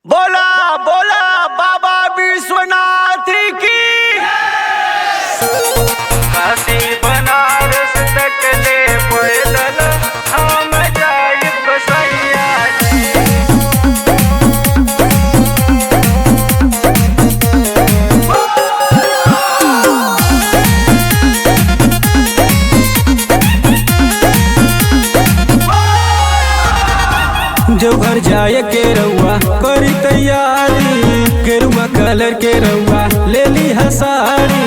बोला बोला बाबा विश्वनाथ की। काशी बनारस तक ले पैदल हम जाइब सैया देवघर जाए के रउआ करी तैयारी, गेरुआ कलर के रउआ ले ली हसारी।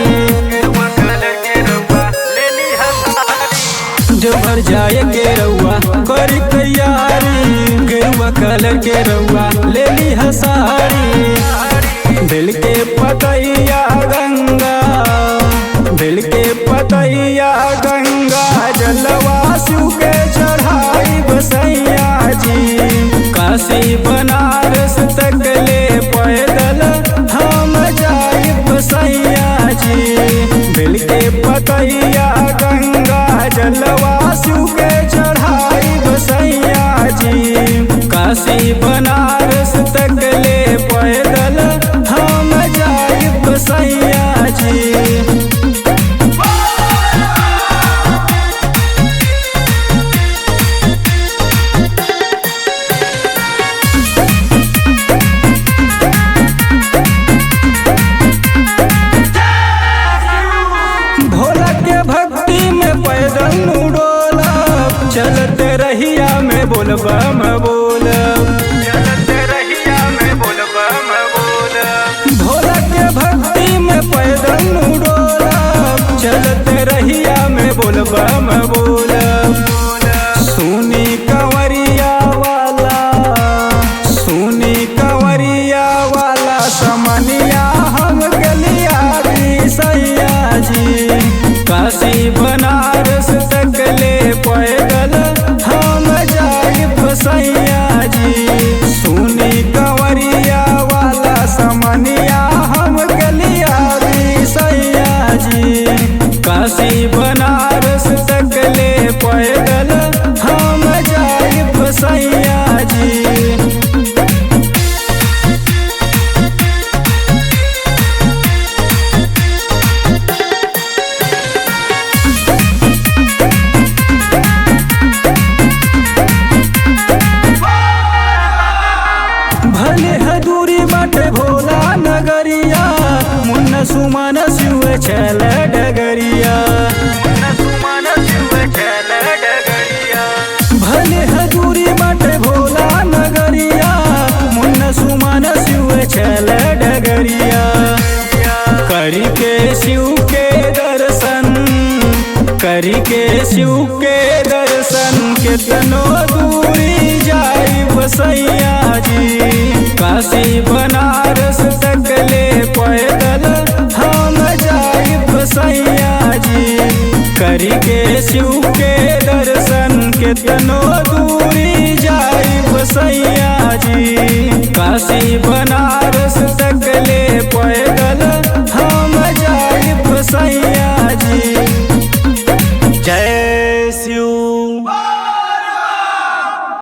कलर के रउआ ले ली हसारी। देवघर जाए के रउआ करी तैयारी, गेरुआ कलर के रउआ ले ली हसारी। दिल के पतैया गंगा, दिल के पतैया गंगा जलवा शिव के चढ़ाई बसैया जी। काशी बनारस तक ले पैदल हम जाइब सैया जी। दिल के पतैया गंगा जलवा शिव के चढ़ाई बसैया जी। काशी बनारस तक ले पैदल हम जाइब सैया जी। भोला के भक्ति में पैदल डोला, चलते रहिया में बोलबा में बोलब। चलते रहिया में बोलबा में बोलब। भोला के भक्ति में पैदल डोला, चलते रहिया में बोलबा में बोलब। सुनी कंवरिया वाला, सुनी कंवरिया वाला समनिया हम गलिया भी सैया जी। काशी बनारस तक ले पैदल हम जाइब सैया जी। सुनी कंवरिया वाला समनिया हम गलिया भी सैया जी। काशी बनारस तक ले पैदल हम जाइब सैया जी। भले हदूरी बाटे भोला नगरिया, मुन्ना सुमन शिव छल डगरिया। सुमन शिव चल डगरिया। भले हदूरी बाटे भोला नगरिया, मुन्ना सुमन शिव छल डगरिया। करी के शिव के दर्शन, करी के शिव के दर्शन कितनो दूरी जाइब सैया जी। काशी बनारस तक ले पैदल हम जाइब सैया जी। करी के शिव के दर्शन कितनो दूरी जाइब सैया जी। काशी बनारस